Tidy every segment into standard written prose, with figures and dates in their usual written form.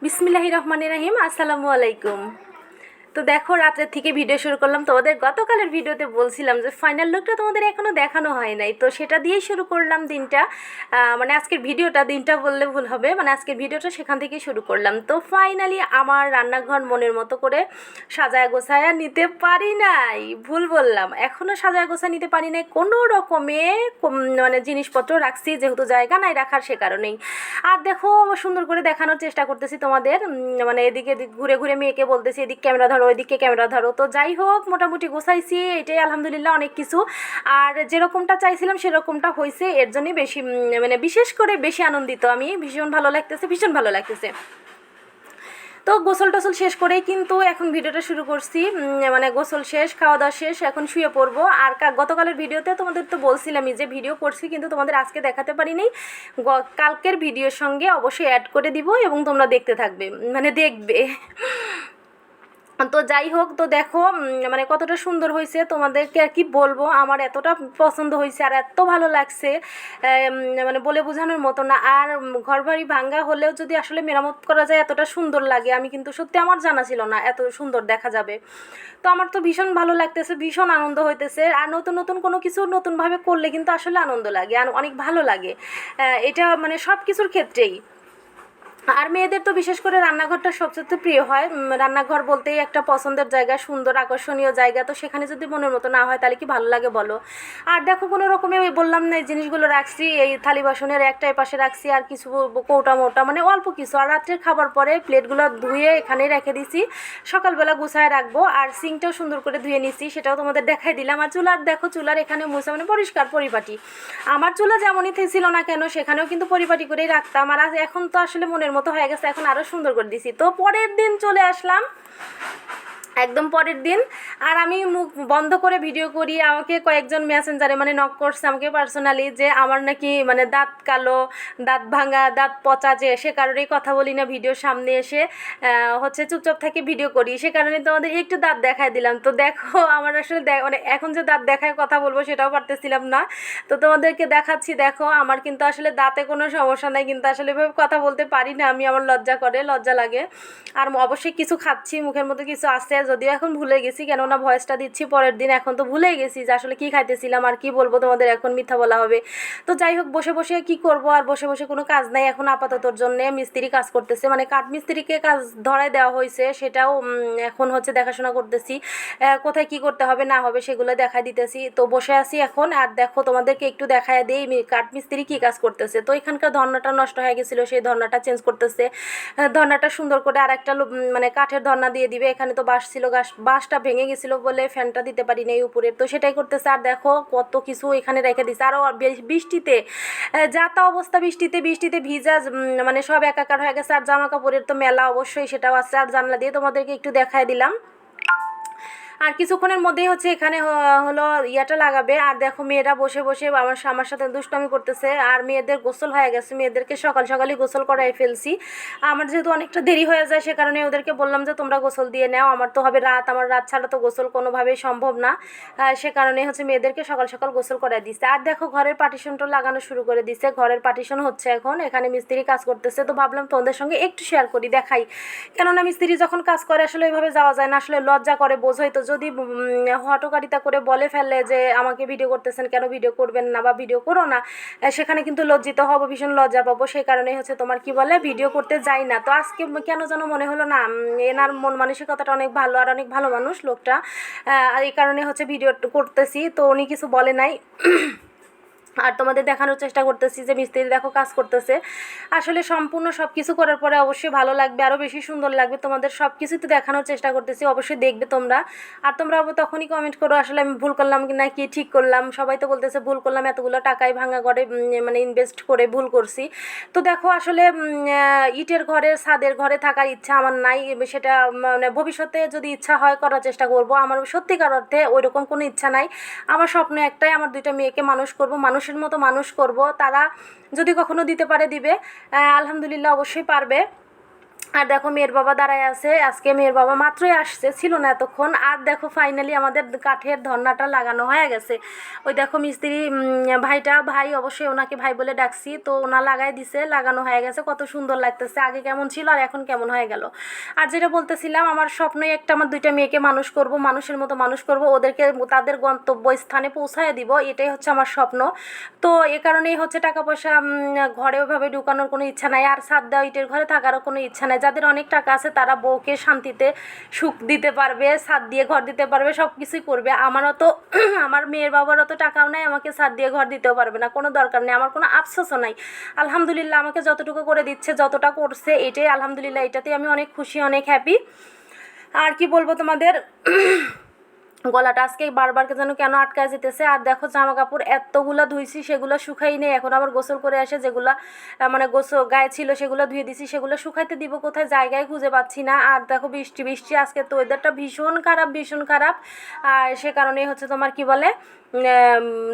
বিসমিল্লাহির রহমানির রহিম। আসসালামু আলাইকুম। তো দেখো, রাত্রের থেকে ভিডিও শুরু করলাম। তোমাদের গতকালের ভিডিওতে বলছিলাম যে ফাইনাল লুকটা তোমাদের এখনও দেখানো হয় নাই, তো সেটা দিয়েই শুরু করলাম দিনটা। মানে আজকের ভিডিওটা, দিনটা বললে ভুল হবে, মানে আজকের ভিডিওটা সেখান থেকেই শুরু করলাম। তো ফাইনালি আমার রান্নাঘর মনের মতো করে সাজায় গোছায়া নিতে পারি নাই, ভুল বললাম, এখনও সাজায় গোছায় নিতে পারি নাই। কোনো রকমে মানে জিনিসপত্র রাখছি, যেহেতু জায়গা নাই রাখার, সে কারণেই। আর দেখো, সুন্দর করে দেখানোর চেষ্টা করতেছি তোমাদের, মানে এদিকে ঘুরে ঘুরে মেয়েকে বলতেছি এদিক ক্যামেরা ধরো, ওইদিকে ক্যামেরা ধরো। তো যাই হোক, মোটামুটি গোছাইছি, এটাই আলহামদুলিল্লাহ অনেক কিছু। আর যেরকমটা চাইছিলাম সেরকমটা হয়েছে, এর জন্যই বেশি মানে বিশেষ করে বেশি আনন্দিত আমি। ভীষণ ভালো লাগতেছে, ভীষণ ভালো লাগতেছে। তো গোসল টোসল শেষ করেই কিন্তু এখন ভিডিওটা শুরু করছি। মানে গোসল শেষ, খাওয়া দাওয়া শেষ, এখন শুয়ে পড়বো। আর গতকালের ভিডিওতে তোমাদের তো বলছিলামই যে ভিডিও করছি, কিন্তু তোমাদের আজকে দেখাতে পারিনি। কালকের ভিডিওর সঙ্গে অবশ্যই অ্যাড করে দিব এবং তোমরা দেখতে থাকবে, মানে দেখবে। তো যাই হোক, তো দেখো মানে কতটা সুন্দর হয়েছে, তোমাদেরকে আর কি বলবো, আমার এতটা পছন্দ হয়েছে আর এত ভালো লাগছে, মানে বলে বোঝানোর মতো না। আর ঘরবাড়ি ভাঙ্গা হলেও যদি আসলে মেরামত করা যায় এতটা সুন্দর লাগে, আমি কিন্তু সত্যি আমার জানা ছিল না এত সুন্দর দেখা যাবে। তো আমার তো ভীষণ ভালো লাগতেছে, ভীষণ আনন্দ হইতেছে। আর নতুন নতুন কোনো কিছু নতুনভাবে করলে কিন্তু আসলে আনন্দ লাগে আর অনেক ভালো লাগে, এটা মানে সব কিছুর ক্ষেত্রেই। আর মেয়েদের তো বিশেষ করে রান্নাঘরটা সবচেয়ে প্রিয় হয়। রান্নাঘর বলতেই একটা পছন্দের জায়গা, সুন্দর আকর্ষণীয় জায়গা। তো সেখানে যদি মনের মতো না হয় তাহলে কি ভালো লাগে বলো? আর দেখো, কোনো রকমে ওই বললাম না, এই জিনিসগুলো রাখছি, এই থালি বাসনের একটা পাশে রাখছি, আর কিছু কৌটা মোটা মানে অল্প কিছু। আর রাত্রের খাবার পরে প্লেটগুলো ধুয়ে এখানেই রেখে দিছি, সকালবেলা গুছায় রাখবো। আর সিঙ্কটাও সুন্দর করে ধুয়ে নিছি, সেটাও তোমাদের দেখাই দিলাম। আর চুলার দেখো, চুলার এখানে মুছা মানে পরিষ্কার পরিপাটি। আমার চুলা যেমনই ছিল না কেন, সেখানেও কিন্তু পরিপাটি করেই রাখতাম। আর এখন তো আসলে মনের মতো হয়ে গেছে, এখন আরও সুন্দর করে দিছি। তো পরের দিন চলে আসলাম, একদম পরের দিন। আর আমি মুখ বন্ধ করে ভিডিও করি, আমাকে কয়েকজন মেসেঞ্জারে মানে নক করছে আমাকে পার্সোনালি, যে আমার নাকি মানে দাঁত কালো, দাঁত ভাঙা, দাঁত পচা, যে সে কারণেই কথা বলি না ভিডিওর সামনে এসে, হচ্ছে চুপচাপ থেকে ভিডিও করি, সে কারণে তোমাদের একটু দাঁত দেখায় দিলাম। তো দেখো, আমার আসলে মানে এখন যে দাঁত দেখায় কথা বলবো সেটাও পারতেছিলাম না। তো তোমাদেরকে দেখাচ্ছি, দেখো আমার কিন্তু আসলে দাঁতে কোনো সমস্যা নাই, কিন্তু আসলে এভাবে কথা বলতে পারি না আমি, আমার লজ্জা করে, লজ্জা লাগে। আর অবশ্যই কিছু খাচ্ছি, মুখের মধ্যে কিছু আছে, যদিও এখন ভুলে গেছি, কেননা ভয়েসটা দিচ্ছি পরের দিন, এখন তো ভুলে গেছি যে আসলে কী খাইতেছিলাম আর কি বলবো তোমাদের, এখন মিথ্যা বলা হবে। তো যাই হোক, বসে বসে কি করব, আর বসে বসে কোনো কাজ নাই এখন আপাততর জন্য। মিস্ত্রি কাজ করতেছে, মানে কাঠ মিস্ত্রিকে কাজ ধরায় দেওয়া হয়েছে, সেটাও এখন হচ্ছে দেখাশোনা করতেছি, কোথায় কি করতে হবে না হবে সেগুলো দেখাই দিতেছি। তো বসে আছি এখন। আর দেখো, তোমাদেরকে একটু দেখায় দিই কাঠ মিস্ত্রি কী কাজ করতেছে। তো এখানকার ধর্নাটা নষ্ট হয়ে গেছিলো, সেই ধর্নাটা চেঞ্জ করতেছে, ধর্নাটা সুন্দর করে আর একটা মানে কাঠের ধর্না দিয়ে দিবে। এখানে তো বাঁশ ছিল, বাঁশটা ভেঙে গেছিলো বলে ফ্যানটা দিতে পারি না এই উপরে, তো সেটাই করতেছে। আর দেখো কত কিছু এখানে রেখে দিচ্ছে। আরও বৃষ্টিতে যা তা অবস্থা, বৃষ্টিতে বৃষ্টিতে ভিজা, মানে সব একাকার হয়ে গেছে। আর জামা কাপড়ের তো মেলা অবশ্যই, সেটাও আছে। আর জানলা দিয়ে তোমাদেরকে একটু দেখায় দিলাম। আর কিছুক্ষণের মধ্যেই হচ্ছে এখানে হলো ইয়াটা লাগাবে। আর দেখো, মেয়েরা বসে বসে আমার সাথে দুষ্টামি করতেছে। আর মেয়েদের গোসল হয়ে গেছে, মেয়েদেরকে সকাল সকালই গোসল করাই ফেলছি। আমার যেহেতু অনেকটা দেরি হয়ে যায়, সে কারণে ওদেরকে বললাম যে তোমরা গোসল দিয়ে নাও, আমার তো হবে রাত, আমার রাত ছাড়া তো গোসল কোনোভাবেই সম্ভব না। সে কারণে হচ্ছে মেয়েদেরকে সকাল সকাল গোসল করাই দিচ্ছে। আর দেখো, ঘরের পার্টিশনটা লাগানো শুরু করে দিচ্ছে, ঘরের পার্টিশন হচ্ছে এখন, এখানে মিস্ত্রি কাজ করতেছে। তো ভাবলাম তোমাদের সঙ্গে একটু শেয়ার করি, দেখাই, কেননা মিস্ত্রি যখন কাজ করে আসলে ওইভাবে যাওয়া যায় না, আসলে লজ্জা করে, বোঝোই তো, যদি হটকারিতা করে বলে ফেলে যে আমাকে ভিডিও করতেছেন কেন, ভিডিও করবেন না বা ভিডিও করো না, সেখানে কিন্তু লজ্জিত হব, ভীষণ লজ্জা পাবো। সেই কারণেই হচ্ছে তোমার কি বলে ভিডিও করতে যাই না। তো আজকে কেন যেন মনে হলো না, এনার মন মানসিকতাটা অনেক ভালো, আর অনেক ভালো মানুষ লোকটা, এই কারণে হচ্ছে ভিডিও করতেছি। তো উনি কিছু বলে নাই। আর তোমাদের দেখানোর চেষ্টা করতেছি যে মিস্ত্রি দেখো কাজ করতেছে। আসলে সম্পূর্ণ সব কিছু করার পরে অবশ্যই ভালো লাগবে, আরও বেশি সুন্দর লাগবে। তোমাদের সব কিছুই তো দেখানোর চেষ্টা করতেছি, অবশ্যই দেখবে তোমরা। আর তোমরা তখনই কমেন্ট করো আসলে আমি ভুল করলাম কি না, কি ঠিক করলাম। সবাই তো বলতেছে ভুল করলাম, এতগুলো টাকাই ভাঙা ঘরে মানে ইনভেস্ট করে ভুল করছি। তো দেখো, আসলে ইটের ঘরের, ছাদের ঘরে থাকার ইচ্ছা আমার নাই, সেটা মানে ভবিষ্যতে যদি ইচ্ছা হয় করার চেষ্টা করব। আমার সত্যিকার অর্থে ওইরকম কোনো ইচ্ছা নাই। আমার স্বপ্ন একটাই, আমার দুইটা মেয়েকে মানুষ করব, মানুষের মতো মানুষ করব। তারা যদি কখনো দিতে পারে দিবে, আলহামদুলিল্লাহ অবশ্যই পারবে। আর দেখো মেয়ের বাবা দাঁড়ায় আছে, আজকে মেয়ের বাবা মাত্রই আসছে, ছিল না এতক্ষণ। আর দেখো ফাইনালি আমাদের কাঠের ধর্নাটা লাগানো হয়ে গেছে। ওই দেখো মিস্ত্রি ভাই অবশ্যই ওনাকে ভাই বলে ডাকছি, তো ওনা লাগাই দিছে, লাগানো হয়ে গেছে। কত সুন্দর লাগতেছে, আগে কেমন ছিল আর এখন কেমন হয়ে গেল। আর যেটা বলতেছিলাম, আমার স্বপ্নই একটা, আমার দুইটা মেয়েকে মানুষ করব, মানুষের মতো মানুষ করব, ওদেরকে তাদের গন্তব্যস্থানে পৌঁছায় দিব, এটাই হচ্ছে আমার স্বপ্ন। তো এ কারণেই হচ্ছে টাকা পয়সা ঘরে ওইভাবে ঢুকানোর কোনো ইচ্ছা নাই, আর ছাদ দেওয়া ইটের ঘরে থাকারও কোনো ইচ্ছা নাই। যাদের অনেক টাকা আছে তারা বউকে শান্তিতে সুখ দিতে পারবে, ছাদ দিয়ে ঘর দিতে পারবে, সব কিছুই করবে। আমারও তো আমার মেয়ের বাবারও তো টাকাও নাই, আমাকে ছাদ দিয়ে ঘর দিতেও পারবে না, কোনো দরকার নেই, আমার কোনো আফসোসও নাই। আলহামদুলিল্লাহ আমাকে যতটুকু করে দিচ্ছে, যতটা করছে, এটাই আলহামদুলিল্লাহ, এটাতেই আমি অনেক খুশি, অনেক হ্যাপি। আর কি বলবো তোমাদের, গলাটা আজকে বারবার যেন কেন আটকায় যেতেছে। আর দেখো জামা কাপড় এতগুলা ধুইছি, সেগুলো শুকাই নেই, এখন আবার গোসল করে আসে, যেগুলা মানে গোসল গায়ে ছিল সেগুলো ধুয়ে দিছি, সেগুলো শুকাইতে দিব কোথায়, জায়গায় খুঁজে পাচ্ছি না। আর দেখো বৃষ্টি বৃষ্টি, আজকে তো ওয়েদারটা ভীষণ খারাপ, ভীষণ খারাপ। আর সে কারণেই হচ্ছে তোমার কি বলে,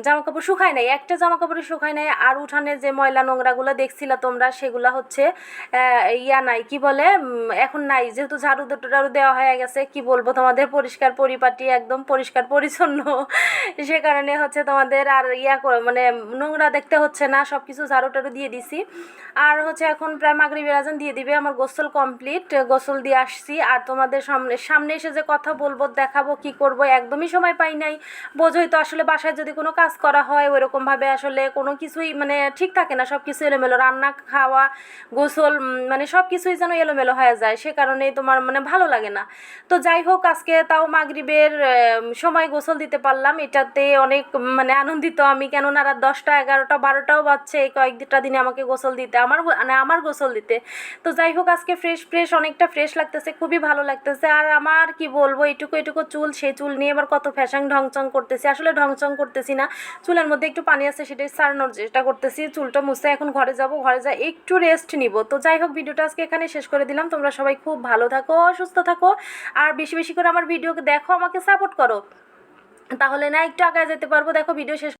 জামা কাপড় শুকায় নাই, একটা জামা কাপড়ই শুকায় নাই। আর উঠানে যে ময়লা নোংরাগুলো দেখছিলা তোমরা, সেগুলো হচ্ছে নাই, কি বলে, এখন নাই, যেহেতু ঝাড়ু টাড়ু দেওয়া হয়ে গেছে, কি বলবো তোমাদের, পরিষ্কার পরিপাটি, একদম পরিষ্কার পরিচ্ছন্ন। সে কারণে হচ্ছে তোমাদের আর মানে নোংরা দেখতে হচ্ছে না, সব কিছু ঝাড়ু টাড়ু দিয়ে দিছি। আর হচ্ছে এখন প্রায় মাগরিবের আজান দিয়ে দিবে, আমার গোসল কমপ্লিট, গোসল দিয়ে আসছি। আর তোমাদের সামনে এসে যে কথা বলবো, দেখাবো, কি করব, একদমই সময় পাই নাই। বোঝোই তো আসলে বাসায় যদি কোনো কাজ করা হয় ওইরকমভাবে আসলে কোনো কিছুই মানে ঠিক থাকে না, সব কিছু এলোমেলো, রান্না খাওয়া গোসল মানে সব কিছুই যেন এলোমেলো হয়ে যায়, সে কারণেই তোমার মানে ভালো লাগে না। তো যাই হোক, আজকে তাও মাগরিবের সময় গোসল দিতে পারলাম, এটাতে অনেক মানে আনন্দিত আমি, কেননা রাত 10টা 11টা 12টাও বাজছে এই কয়েকটা দিনে আমাকে গোসল দিতে, আমার গোসল দিতে। তো যাই হোক, আজকে ফ্রেশ অনেকটা ফ্রেশ লাগতেছে, খুবই ভালো লাগতেছে। আর আমার কি বলবো, এটুকু চুল, সেই চুল নিয়ে এবার কত ফ্যাশন ঢংচং করতেছি, আসলে ঢংচং করতেছি না, চুলের মধ্যে একটু পানি আছে, সেটাই সারানোর চেষ্টা করতেছি। চুলটা মুছে এখন ঘরে যাব, ঘরে যা একটু রেস্ট নিব। তো যাই হোক, ভিডিওটা আজকে এখানে শেষ করে দিলাম। তোমরা সবাই খুব ভালো থাকো, সুস্থ থাকো, আর বেশি বেশি করে আমার ভিডিওকে দেখো, আমাকে সাপোর্ট করো, তাহলে না একটু আগায় যেতে পারবো। দেখো ভিডিও শেষ